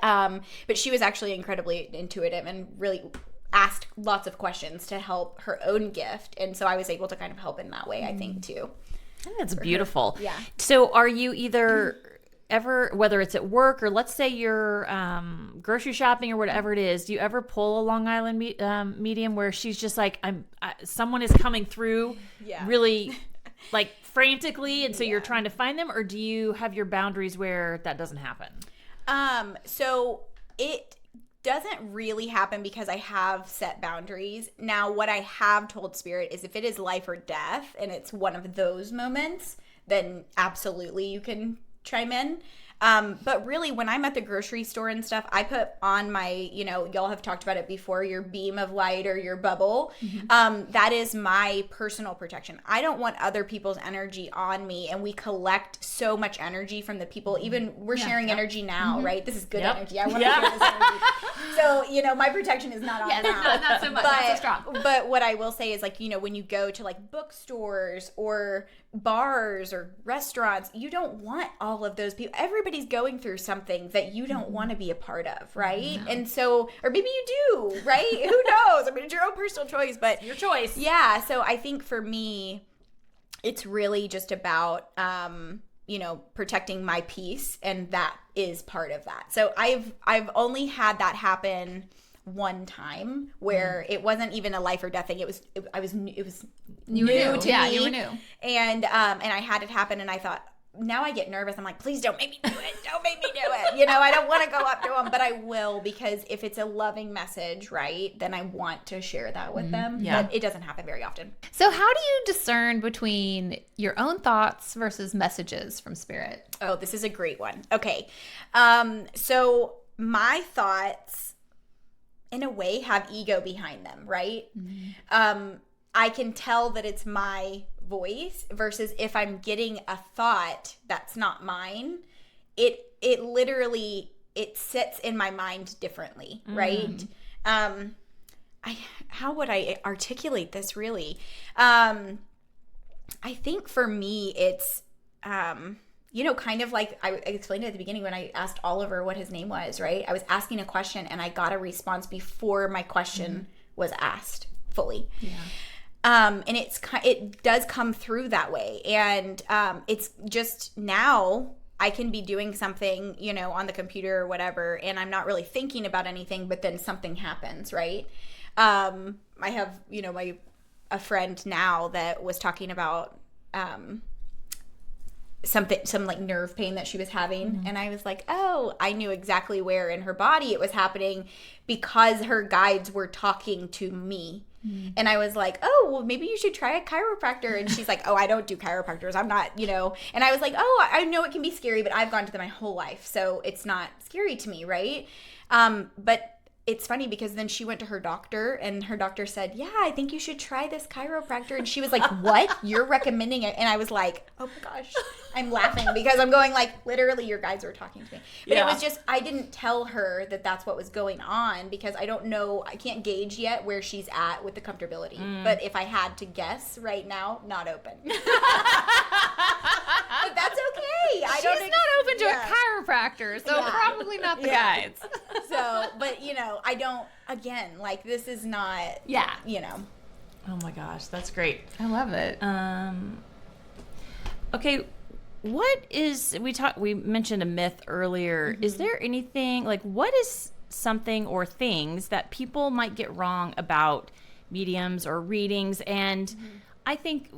she was actually incredibly intuitive and really asked lots of questions to help her own gift. And so I was able to kind of help in that way, I think, too. I think that's beautiful. Yeah. So are you either ever, whether it's at work or let's say you're grocery shopping or whatever it is, do you ever pull a Long Island medium where she's just like, someone is coming through really like frantically, and so you're trying to find them, or do you have your boundaries where that doesn't happen? So it doesn't really happen because I have set boundaries. Now, what I have told Spirit is if it is life or death and it's one of those moments, then absolutely you can chime in. But really, when I'm at the grocery store and stuff, I put on my, y'all have talked about it before, your beam of light or your bubble. That is my personal protection. I don't want other people's energy on me. And we collect so much energy from the people. Even we're sharing energy now, right? This is good energy. I want to share this energy. So, my protection is not on now. Not so much. Not so strong. But what I will say is, like, when you go to like bookstores or bars or restaurants, you don't want all of those people. Everybody's going through something that you don't want to be a part of, right? No. And so, or maybe you do, right? Who knows? I mean, it's your own personal choice, but it's your choice. Yeah. So I think for me, it's really just about, protecting my peace, and that is part of that. So I've only had that happen one time where it wasn't even a life or death thing. It was new to me. Yeah, you were new. And I had it happen, and I thought, now I get nervous. I'm like, please don't make me do it. Don't make me do it. I don't want to go up to them, but I will, because if it's a loving message, right, then I want to share that with them. Yeah. But it doesn't happen very often. So how do you discern between your own thoughts versus messages from Spirit? Oh, this is a great one. Okay. So my thoughts, in a way, have ego behind them, right? I can tell that it's my voice, versus if I'm getting a thought that's not mine, it literally, it sits in my mind differently, right? How would I articulate this really? I think for me it's kind of like I explained it at the beginning when I asked Oliver what his name was, right? I was asking a question and I got a response before my question was asked fully. Yeah. And it does come through that way. And it's just, now I can be doing something, on the computer or whatever, and I'm not really thinking about anything, but then something happens, right? I have, a friend now that was talking about some like nerve pain that she was having. And I was like, oh, I knew exactly where in her body it was happening, because her guides were talking to me. And I was like, oh, well, maybe you should try a chiropractor. And she's like, oh, I don't do chiropractors. I'm not, And I was like, oh, I know it can be scary, but I've gone to them my whole life, so it's not scary to me, right? But it's funny because then she went to her doctor, and her doctor said, yeah, I think you should try this chiropractor. And she was like, what? You're recommending it? And I was like, oh my gosh, I'm laughing because I'm going like, literally your guides were talking to me. But it was just, I didn't tell her that that's what was going on, because I don't know, I can't gauge yet where she's at with the comfortability. But if I had to guess right now, not open. But that's okay. She's not open to a chiropractor, so probably not the guides. So, but I don't, again, like, this is not, Oh my gosh, that's great. I love it. Okay, we mentioned a myth earlier. Is there anything, like, what is something or things that people might get wrong about mediums or readings? And I think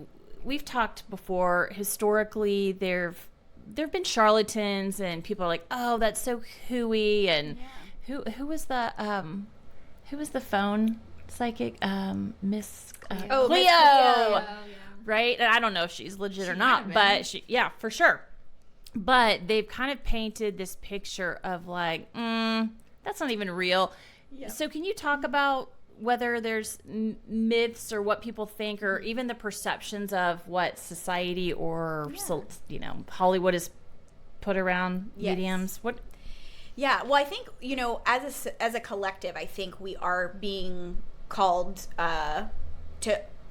we've talked before, historically, there've been charlatans, and people are like, oh, that's so hooey, and who was the phone psychic, Miss Cleo, Miss Cleo. Right? And I don't know if she's legit or not, but for sure. But they've kind of painted this picture of like, that's not even real. Yeah. So can you talk about whether there's myths or what people think, or even the perceptions of what society or Hollywood has put around mediums? What? Yeah, well, I think as a collective, I think we are being called to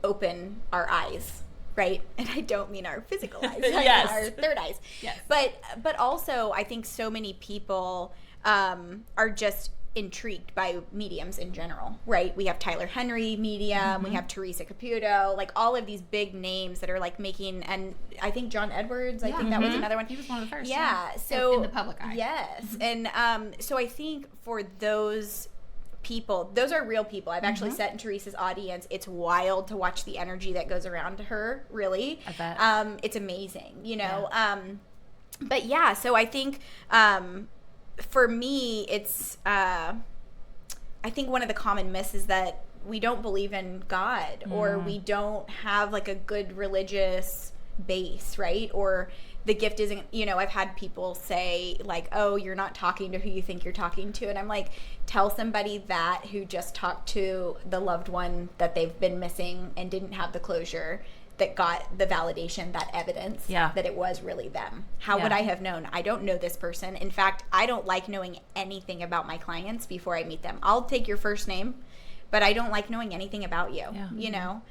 open our eyes, right? And I don't mean our physical eyes, I mean our third eyes. Yes. But also, I think so many people are just intrigued by mediums in general, right? We have Tyler Henry medium, we have Teresa Caputo, like all of these big names that are like making, and I think John Edwards, I think that was another one. He was one of the first. Yeah, so in the public eye. Yes, and so I think for those people, those are real people. I've actually sat in Teresa's audience. It's wild to watch the energy that goes around to her, really. I bet. It's amazing, you know. But yeah, so I think for me, it's I think one of the common myths is that we don't believe in God, or we don't have like a good religious base, right? Or the gift isn't, you know, I've had people say like, oh, you're not talking to who you think you're talking to. And I'm like, tell somebody that who just talked to the loved one that they've been missing and didn't have the closure, that got the validation, that evidence that it was really them. How would I have known? I don't know this person. In fact, I don't like knowing anything about my clients before I meet them. I'll take your first name, but I don't like knowing anything about you, you know?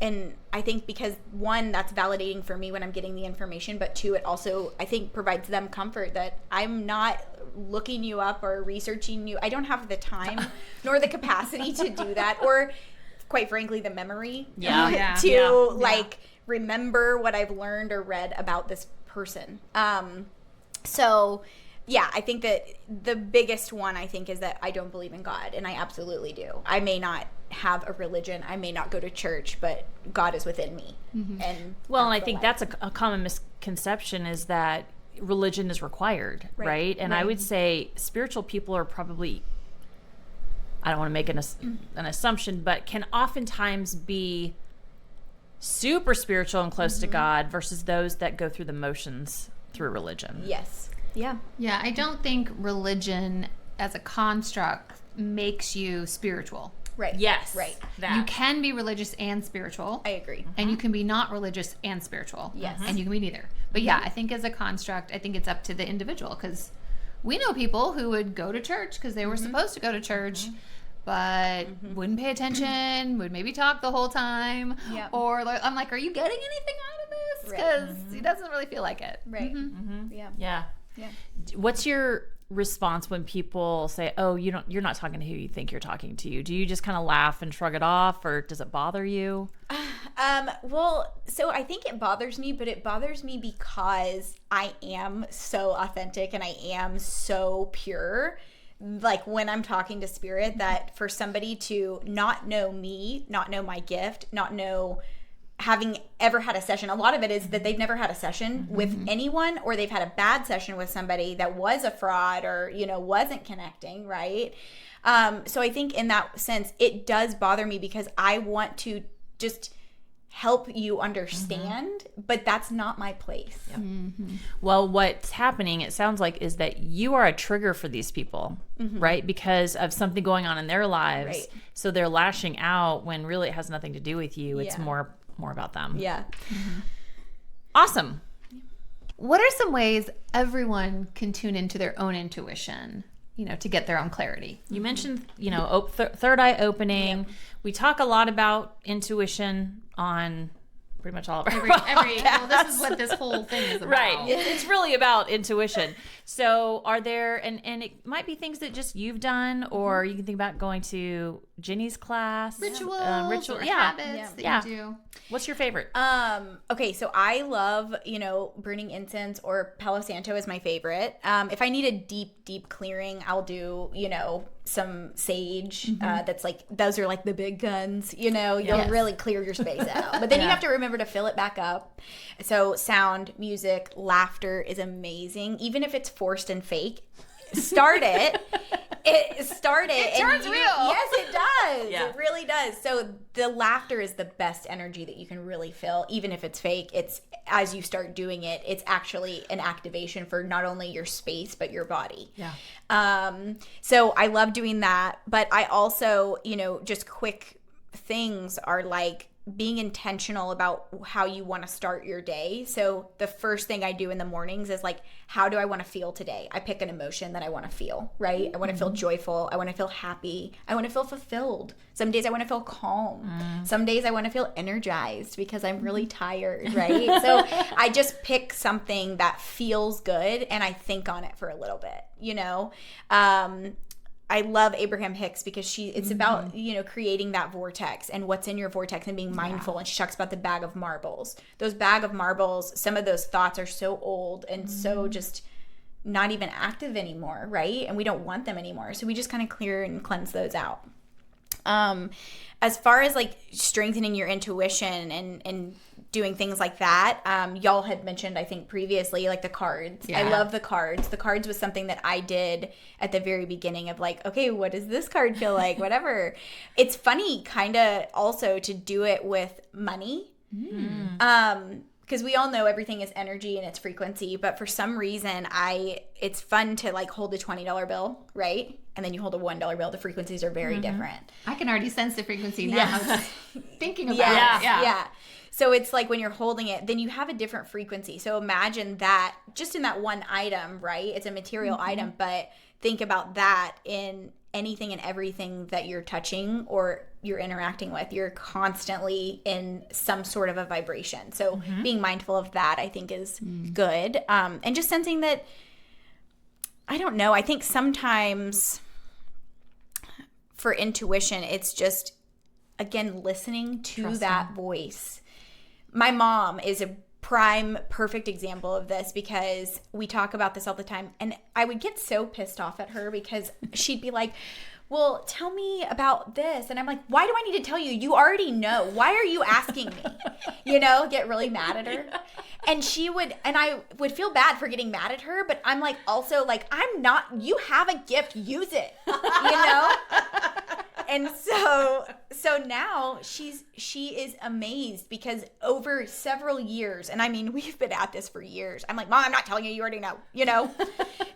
And I think because, one, that's validating for me when I'm getting the information, but two, it also, I think, provides them comfort that I'm not looking you up or researching you. I don't have the time nor the capacity to do that, or quite frankly, the memory to remember what I've learned or read about this person. So yeah, I think that the biggest one, I think, is that I don't believe in God, and I absolutely do. I may not have a religion, I may not go to church, but God is within me. And I think that's a common misconception, is that religion is required, right? And I would say spiritual people are probably, I don't want to make an assumption, but can oftentimes be super spiritual and close to God versus those that go through the motions through religion. Yes. Yeah. Yeah, I don't think religion as a construct makes you spiritual. Right. Yes. Right. That. You can be religious and spiritual. I agree. And you can be not religious and spiritual. Yes. And you can be neither. But yeah, I think as a construct, I think it's up to the individual, because we know people who would go to church because they were supposed to go to church, but wouldn't pay attention, would maybe talk the whole time. Yep. Or like, I'm like, are you getting anything out of this? Because he doesn't really feel like it. Right. Yeah. Yeah. Yeah. What's your response when people say, "Oh, you're not talking to who you think you're talking to"? Do you just kind of laugh and shrug it off, or does it bother you? Well, so I think it bothers me, but it bothers me because I am so authentic and I am so pure. Like when I'm talking to spirit, that for somebody to not know me, not know my gift, not know having ever had a session, a lot of it is that they've never had a session with anyone, or they've had a bad session with somebody that was a fraud, or, you know, wasn't connecting, right? So I think in that sense, it does bother me because I want to just help you understand, but that's not my place. Well, what's happening, it sounds like, is that you are a trigger for these people, right? Because of something going on in their lives. Right. So they're lashing out when really it has nothing to do with you. It's more about them. Yeah. Awesome. What are some ways everyone can tune into their own intuition, you know, to get their own clarity? You mentioned, you know, third eye opening. Yep. We talk a lot about intuition on pretty much all of our well, this is what this whole thing is about. Right. It's really about intuition. So are there, and it might be things that just you've done, or you can think about going to Ginny's class. Rituals or habits that you do. What's your favorite? Okay, so I love, you know, burning incense, or Palo Santo is my favorite. If I need a deep clearing, I'll do, you know, some sage. That's like, those are like the big guns, you know, you'll really clear your space out. But then you have to remember to fill it back up. So sound, music, laughter is amazing. Even if it's forced and fake, start it. It turns real. Yes, it does. Yeah. It really does. So the laughter is the best energy that you can really feel, even if it's fake. It's, as you start doing it, it's actually an activation for not only your space but your body. So I love doing that, but I also, you know, just quick things are like being intentional about how you want to start your day. So the first thing I do in the mornings is like, how do I want to feel today? I pick an emotion that I want to feel, right? I want to feel joyful. I want to feel happy. I want to feel fulfilled. Some days I want to feel calm. Some days I want to feel energized because I'm really tired, right? So I just pick something that feels good and I think on it for a little bit, you know? I love Abraham Hicks because it's about, you know, creating that vortex and what's in your vortex and being mindful. And she talks about the bag of marbles. Those bag of marbles, some of those thoughts are so old and so just not even active anymore, right? And we don't want them anymore. So we just kind of clear and cleanse those out. As far as like strengthening your intuition and doing things like that, y'all had mentioned, I think previously, like the cards. I love the cards. The cards was something that I did at the very beginning of like, okay, what does this card feel like? Whatever. It's funny kind of also to do it with money. Because we all know everything is energy and it's frequency, but for some reason it's fun to like hold a $20 bill, right? And then you hold a $1 bill. The frequencies are very different. I can already sense the frequency now. Yes. Just thinking about it. Yeah. So it's like when you're holding it, then you have a different frequency. So imagine that just in that one item, right? It's a material item, but think about that in anything and everything that you're touching or you're interacting with. You're constantly in some sort of a vibration. So being mindful of that, I think, is good. And just sensing that, I don't know, I think sometimes for intuition, it's just, again, listening to that voice. My mom is a prime perfect example of this because we talk about this all the time, and I would get so pissed off at her because she'd be like, well, tell me about this. And I'm like, why do I need to tell you? You already know. Why are you asking me? You know, get really mad at her. And I would feel bad for getting mad at her, but I'm like, also like, you have a gift, use it, you know? And so now she is amazed because over several years, and I mean, we've been at this for years. I'm like, Mom, I'm not telling you, you already know, you know?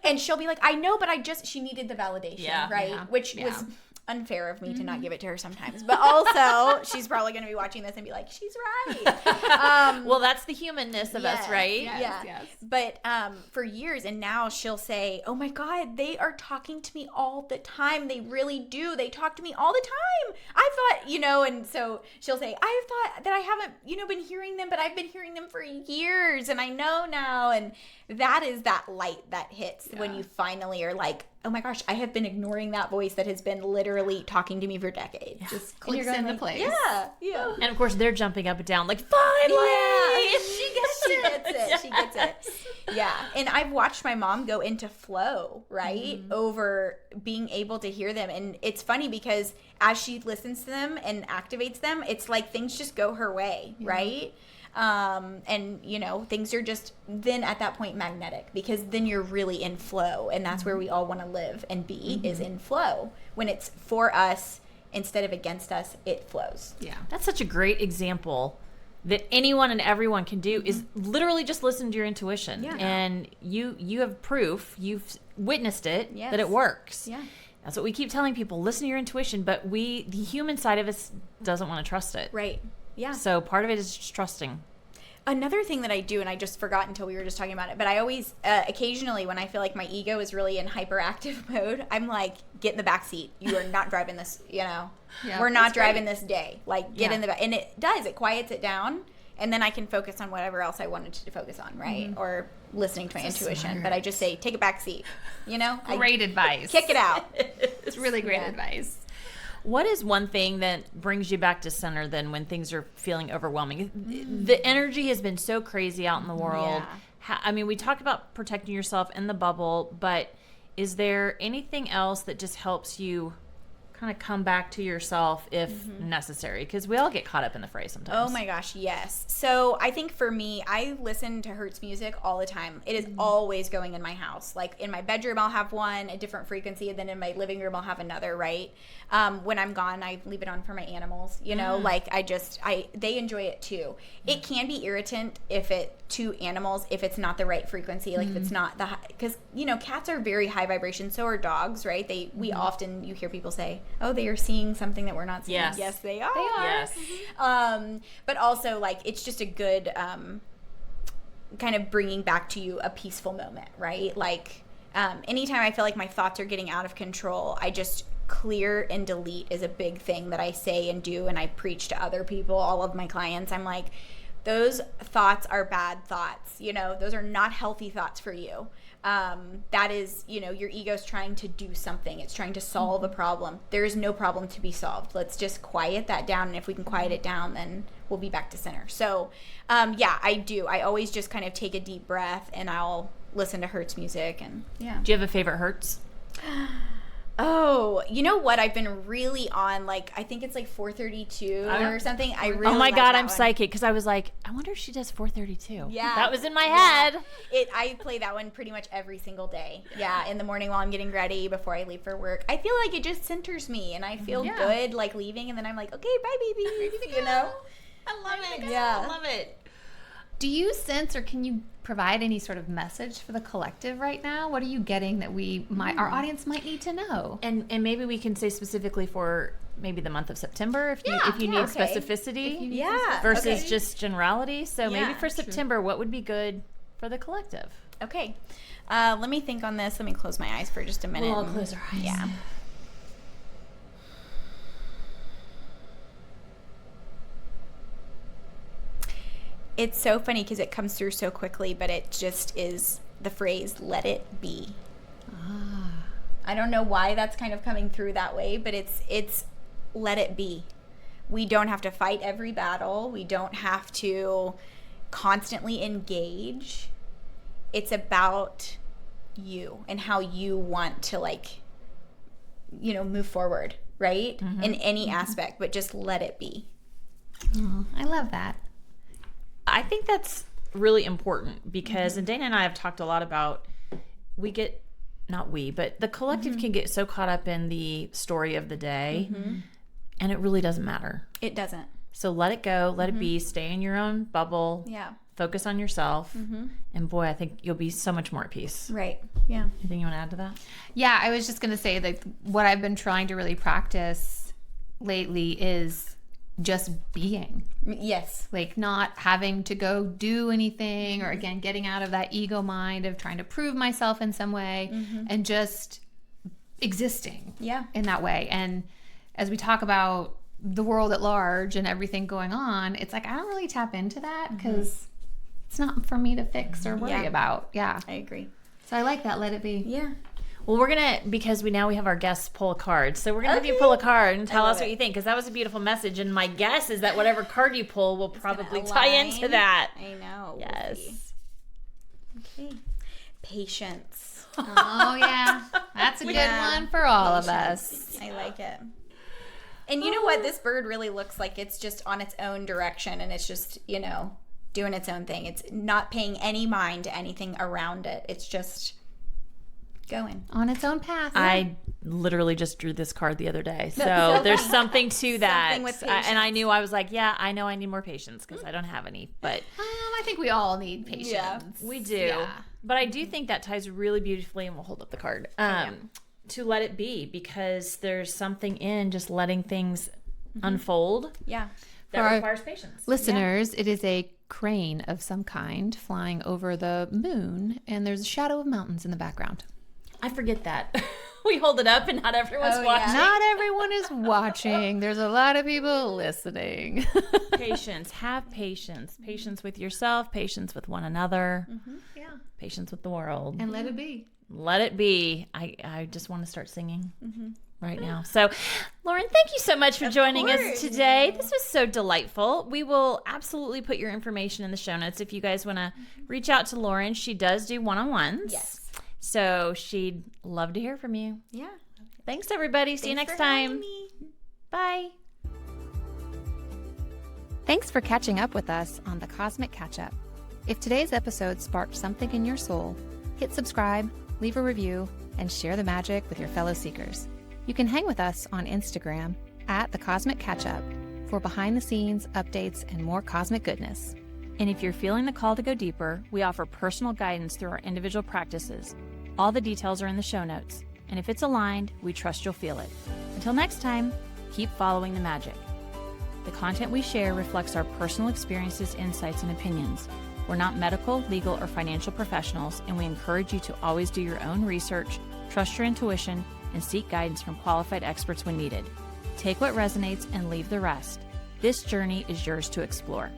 And she'll be like, I know, but she needed the validation, right? Yeah. Which was unfair of me to not give it to her sometimes. But also, she's probably going to be watching this and be like, she's right. Well, that's the humanness of us, right? Yes. But for years, and now she'll say, oh my God, they are talking to me all the time. They really do. They talk to me all the time. I thought, you know, and so she'll say, I thought that I haven't, you know, been hearing them, but I've been hearing them for years and I know now. And that is that light that hits when you finally are like, oh my gosh, I have been ignoring that voice that has been literally talking to me for decades. Yeah. Just clicks into place. Yeah. And of course, they're jumping up and down like, finally! Yeah. She gets it. Yeah. And I've watched my mom go into flow, right? Over being able to hear them. And it's funny because as she listens to them and activates them, it's like things just go her way, right? And you know, things are just then at that point magnetic because then you're really in flow, and that's where we all want to live and be is in flow. When it's for us instead of against us, it flows. Yeah. That's such a great example that anyone and everyone can do is literally just listen to your intuition. Yeah. And you have proof, you've witnessed it, that it works. Yeah. That's what we keep telling people, listen to your intuition, but the human side of us doesn't want to trust it. Right. Yeah. So part of it is just trusting. Another thing that I do, and I just forgot until we were just talking about it, but I always, occasionally when I feel like my ego is really in hyperactive mode, I'm like, get in the back seat. You are not driving this, you know. Yeah, we're not driving this day. Like, get in the back. And it quiets it down, and then I can focus on whatever else I wanted to focus on, right? Or listening to my intuition. Smart. But I just say, take a back seat, you know. Great advice. Kick it out. It's really great advice. What is one thing that brings you back to center then when things are feeling overwhelming? The energy has been so crazy out in the world. Yeah. I mean, we talked about protecting yourself in the bubble, but is there anything else that just helps you kind of come back to yourself if necessary? Because we all get caught up in the fray sometimes. Oh my gosh, yes. So I think for me, I listen to Hertz music all the time. It is always going in my house. Like in my bedroom, I'll have one, a different frequency, and then in my living room, I'll have another, right? When I'm gone, I leave it on for my animals, you know, like they enjoy it too. It can be irritant to animals if it's not the right frequency, like if it's not because, you know, cats are very high vibration, so are dogs, right? We often, you hear people say, oh, they are seeing something that we're not seeing. Yes. Yes, they are. Yes. But also, like, it's just a good kind of bringing back to you a peaceful moment, right? Like, anytime I feel like my thoughts are getting out of control, I just clear and delete is a big thing that I say and do, and I preach to other people, all of my clients. I'm like, those thoughts are bad thoughts. You know, those are not healthy thoughts for you. That is, you know, your ego's trying to do something. It's trying to solve a problem. There is no problem to be solved. Let's just quiet that down. And if we can quiet it down, then we'll be back to center. So, yeah, I do. I always just kind of take a deep breath and I'll listen to Hertz music. And yeah. Do you have a favorite Hertz? Oh, you know what? I've been really on, like, I think it's like 432 or something. I really Oh my like God, that I'm one. psychic because I was like, I wonder if she does 432. Yeah. That was in my Yeah. head. I play that one pretty much every single day. Yeah, in the morning while I'm getting ready, before I leave for work. I feel like it just centers me, and I feel good, like, leaving, and then I'm like, okay, bye, baby. You know? I love it. Yeah. I love it. Do you sense, or can you provide any sort of message for the collective right now? What are you getting that our audience might need to know? And maybe we can say specifically for maybe the month of September if you need okay. specificity Yeah. versus okay. just generality. So maybe Yeah, for September, what would be good for the collective? Okay. Let me think on this. Let me close my eyes for just a minute. We'll all close our eyes. Yeah. It's so funny because it comes through so quickly, but it just is the phrase, let it be. I don't know why that's kind of coming through that way, but it's let it be. We don't have to fight every battle. We don't have to constantly engage. It's about you and how you want to, like, you know, move forward, right? In any aspect, but just let it be. I love that. I think that's really important because, and Dana and I have talked a lot about, but the collective can get so caught up in the story of the day, and it really doesn't matter. It doesn't. So let it go, let it be, stay in your own bubble, Yeah. focus on yourself, and boy, I think you'll be so much more at peace. Right. Yeah. Anything you want to add to that? Yeah, I was just going to say that what I've been trying to really practice lately is just being. Yes. Like, not having to go do anything, or again, getting out of that ego mind of trying to prove myself in some way, and just existing Yeah. in that way. And as we talk about the world at large and everything going on, it's like, I don't really tap into that because it's not for me to fix or worry about. Yeah. I agree. So I like that. Let it be. Yeah. Well, we're going to, because we have our guests pull a card. So we're going to have you pull a card and tell us what you think, because that was a beautiful message. And my guess is that whatever card you pull will probably tie into that. I know. Yes. We'll see. Okay. Patience. Oh, yeah. That's a good one for all of us. I like it. And you know what? This bird really looks like it's just on its own direction, and it's just, you know, doing its own thing. It's not paying any mind to anything around it. It's just going On its own path. I literally just drew this card the other day. So there's something to that. Something with And I knew, I was like, yeah, I know I need more patience because I don't have any. But I think we all need patience. Yeah. we do. Yeah. But I do think that ties really beautifully, and we'll hold up the card, to let it be, because there's something in just letting things unfold Yeah. that For our requires patience. Listeners, it is a crane of some kind flying over the moon, and there's a shadow of mountains in the background. I forget that. We hold it up and not everyone's watching. Not everyone is watching. There's a lot of people listening. Patience. Have patience. Patience with yourself. Patience with one another. Yeah. Patience with the world. And let it be. Let it be. I just want to start singing right now. So, Lauren, thank you so much for joining us today. This was so delightful. We will absolutely put your information in the show notes if you guys want to reach out to Lauren. She does do one-on-ones. Yes. So she'd love to hear from you. Yeah. Thanks, everybody. See you Thanks next for having time. me. Bye. Thanks for catching up with us on the Cosmic Catch-Up. If today's episode sparked something in your soul, hit subscribe, leave a review, and share the magic with your fellow seekers. You can hang with us on Instagram at The Cosmic Catch-Up for behind-the-scenes updates and more cosmic goodness. And if you're feeling the call to go deeper, we offer personal guidance through our individual practices. All the details are in the show notes. And if it's aligned, we trust you'll feel it. Until next time, keep following the magic. The content we share reflects our personal experiences, insights, and opinions. We're not medical, legal, or financial professionals, and we encourage you to always do your own research, trust your intuition, and seek guidance from qualified experts when needed. Take what resonates and leave the rest. This journey is yours to explore.